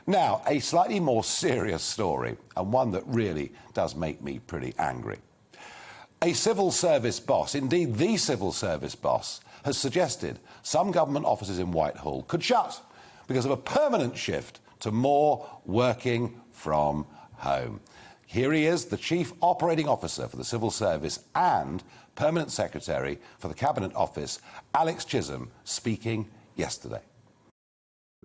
Now, a slightly more serious story, and one that really does make me pretty angry. A civil service boss, indeed the civil service boss, has suggested some government offices in Whitehall could shut because of a permanent shift to more working from home. Here he is, the Chief Operating Officer for the Civil Service and Permanent Secretary for the Cabinet Office, Alex Chisholm, speaking yesterday.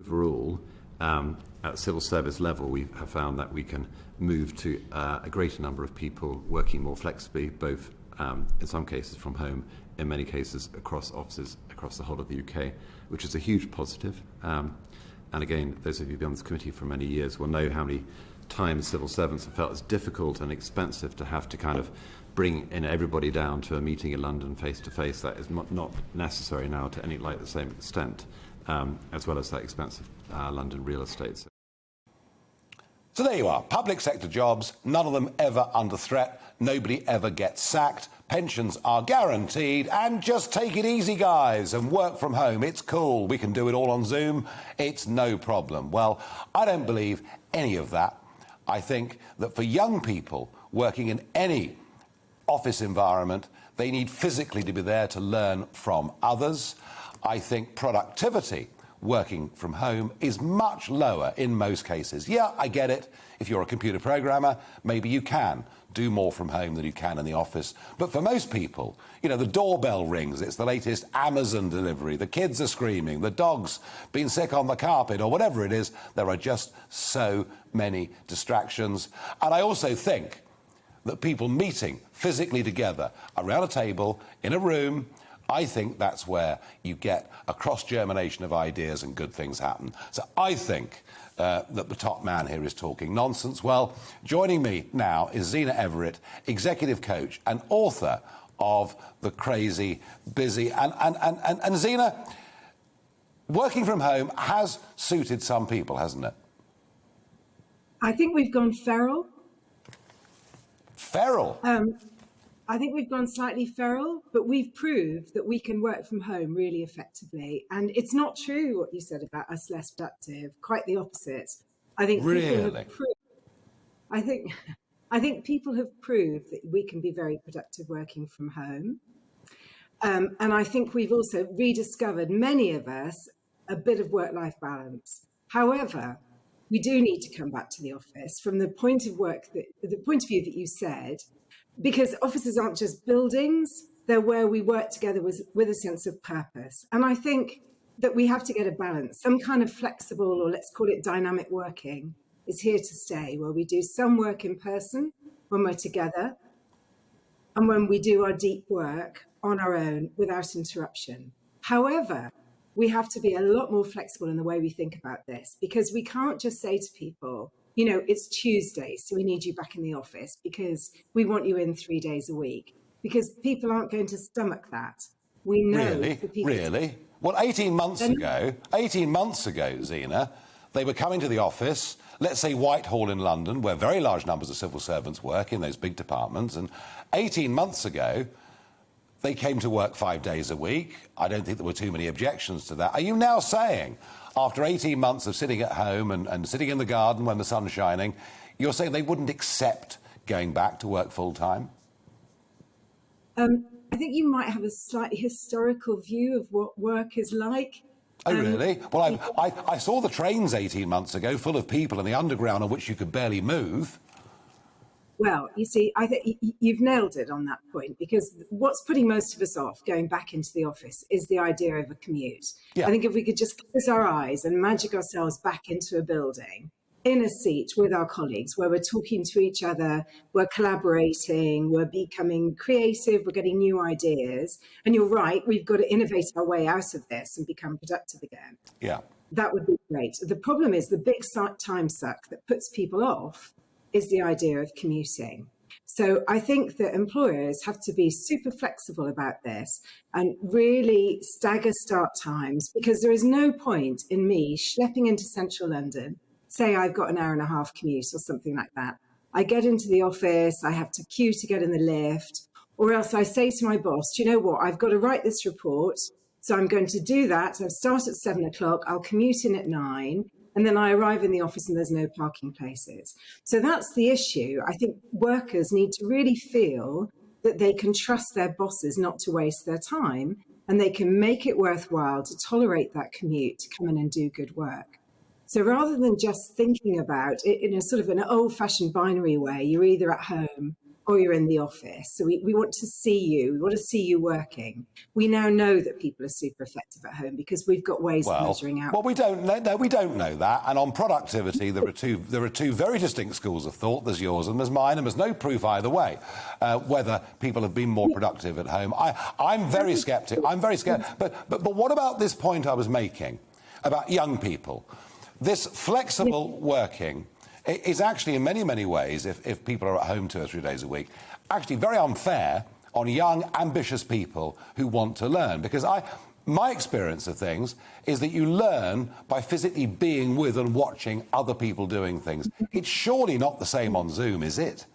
Overall, at the civil service level, we have found that we can move to a greater number of people working more flexibly, both in some cases from home, in many cases across offices across the whole of the UK, which is a huge positive. And again, those of you who've been on this committee for many years will know how many times civil servants have felt it's difficult and expensive to have to kind of bring in everybody down to a meeting in London face to face. That is not necessary now to any like the same extent, as well as that expensive London real estate. So there you are, public sector jobs, none of them ever under threat, nobody ever gets sacked, pensions are guaranteed, and just take it easy, guys, and work from home. It's cool, we can do it all on Zoom, it's no problem. Well, I don't believe any of that. I think that for young people working in any office environment, they need physically to be there to learn from others. I think productivity working from home is much lower in most cases. Yeah, I get it. If you're a computer programmer, maybe you can do more from home than you can in the office. But for most people, you know, the doorbell rings, it's the latest Amazon delivery, the kids are screaming, the dog's been sick on the carpet, or whatever it is, there are just so many distractions. And I also think that people meeting physically together around a table, in a room, I think that's where you get a cross-germination of ideas and good things happen. So I think that the top man here is talking nonsense. Well, joining me now is Zena Everett, executive coach and author of The Crazy Busy. And Zena, working from home has suited some people, hasn't it? I think we've gone feral. Feral? I think we've gone slightly feral, but we've proved that we can work from home really effectively. And it's not true what you said about us less productive, quite the opposite. I think really? I think people have proved that we can be very productive working from home. And I think we've also rediscovered, many of us, a bit of work-life balance. However, we do need to come back to the office from the point of view that you said, because offices aren't just buildings, they're where we work together with a sense of purpose. And I think that we have to get a balance. Some kind of flexible, or let's call it dynamic working, is here to stay, where we do some work in person when we're together, and when we do our deep work on our own without interruption. However, we have to be a lot more flexible in the way we think about this, because we can't just say to people, you know, it's Tuesday, so we need you back in the office because we want you in 3 days a week, because people aren't going to stomach that. We know. Really? Well, 18 months ago, Zena, they were coming to the office, let's say Whitehall in London, where very large numbers of civil servants work in those big departments, and 18 months ago, they came to work 5 days a week. I don't think there were too many objections to that. Are you now saying, after 18 months of sitting at home and sitting in the garden when the sun's shining, you're saying they wouldn't accept going back to work full-time? I think you might have a slightly historical view of what work is like. Oh, really? Well, I saw the trains 18 months ago full of people in the underground on which you could barely move. Well, you see, I think you've nailed it on that point, because what's putting most of us off going back into the office is the idea of a commute. Yeah. I think if we could just close our eyes and magic ourselves back into a building, in a seat with our colleagues, where we're talking to each other, we're collaborating, we're becoming creative, we're getting new ideas. And you're right, we've got to innovate our way out of this and become productive again. Yeah. That would be great. The problem is the big time suck that puts people off is the idea of commuting. So I think that employers have to be super flexible about this and really stagger start times, because there is no point in me schlepping into central London, say I've got an hour and a half commute or something like that. I get into the office, I have to queue to get in the lift, or else I say to my boss, do you know what, I've got to write this report, so I'm going to do that. I'll start at 7 o'clock, I'll commute in at 9, And then I arrive in the office and there's no parking places. So that's the issue. I think workers need to really feel that they can trust their bosses not to waste their time, and they can make it worthwhile to tolerate that commute to come in and do good work. So rather than just thinking about it in a sort of an old-fashioned binary way, you're either at home or you're in the office. So we want to see you. We want to see you working. We now know that people are super effective at home because we've got ways of measuring out. Well, we don't know. No, we don't know that. And on productivity, there are two very distinct schools of thought. There's yours and there's mine, and there's no proof either way whether people have been more productive at home. I'm very sceptical. I'm very scared. But what about this point I was making about young people? This flexible working is actually, in many, many ways, if people are at home 2 or 3 days a week, actually very unfair on young, ambitious people who want to learn. Because my experience of things is that you learn by physically being with and watching other people doing things. It's surely not the same on Zoom, is it?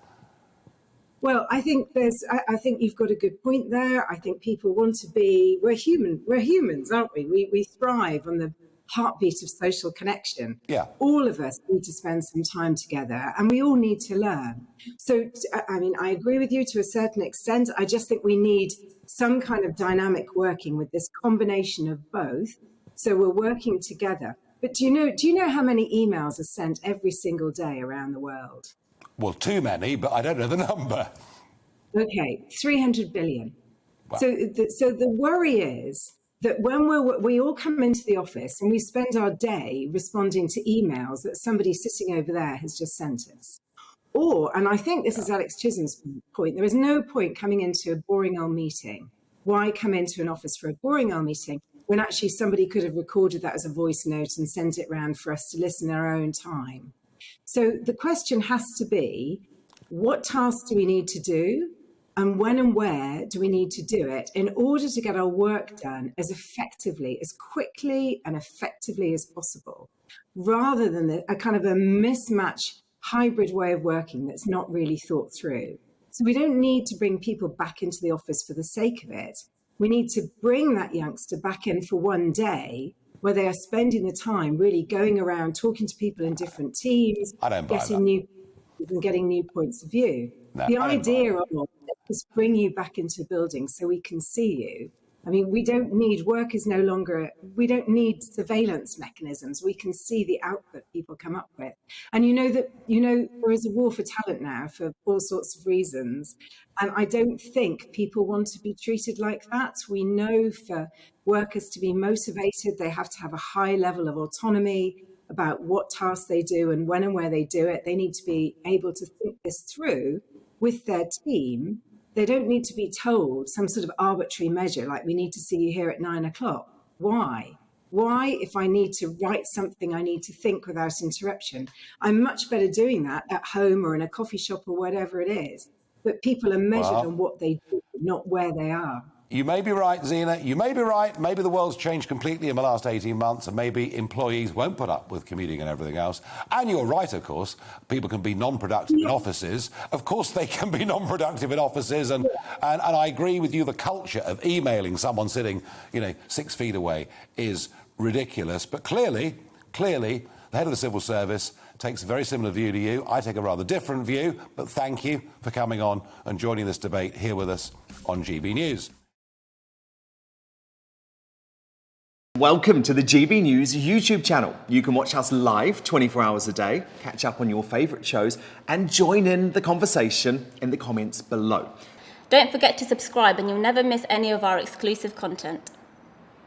Well, I think you've got a good point there. I think people want to be, we're humans, aren't we? We thrive on the heartbeat of social connection. Yeah. All of us need to spend some time together, and we all need to learn. So, I mean, I agree with you to a certain extent. I just think we need some kind of dynamic working with this combination of both. So we're working together. But do you know how many emails are sent every single day around the world? Well, too many, but I don't know the number. Okay, 300 billion. Wow. So the worry is that when we all come into the office and we spend our day responding to emails that somebody sitting over there has just sent us. And I think this is Alex Chisholm's point, there is no point coming into a boring old meeting. Why come into an office for a boring old meeting when actually somebody could have recorded that as a voice note and sent it around for us to listen in our own time? So the question has to be, what tasks do we need to do? And when and where do we need to do it in order to get our work done as effectively, as quickly and effectively as possible, rather than a kind of a mismatch hybrid way of working that's not really thought through. So we don't need to bring people back into the office for the sake of it. We need to bring that youngster back in for one day where they are spending the time really going around talking to people in different teams, getting new points of view. No, the idea of just bring you back into the building so we can see you. I mean, we don't need surveillance mechanisms. We can see the output people come up with. And there is a war for talent now for all sorts of reasons. And I don't think people want to be treated like that. We know for workers to be motivated, they have to have a high level of autonomy about what tasks they do and when and where they do it. They need to be able to think this through with their team. They don't need to be told some sort of arbitrary measure, like we need to see you here at 9 o'clock. Why? Why, if I need to write something, I need to think without interruption? I'm much better doing that at home or in a coffee shop or whatever it is. But people are measured on what they do, not where they are. You may be right, Zena. You may be right. Maybe the world's changed completely in the last 18 months and maybe employees won't put up with commuting and everything else. And you're right, of course. People can be non-productive in offices. Of course they can be non-productive in offices. And I agree with you, the culture of emailing someone sitting, 6 feet away is ridiculous. But clearly, the head of the civil service takes a very similar view to you. I take a rather different view. But thank you for coming on and joining this debate here with us on GB News. Welcome to the GB News YouTube channel. You can watch us live 24 hours a day, catch up on your favourite shows and join in the conversation in the comments below. Don't forget to subscribe and you'll never miss any of our exclusive content.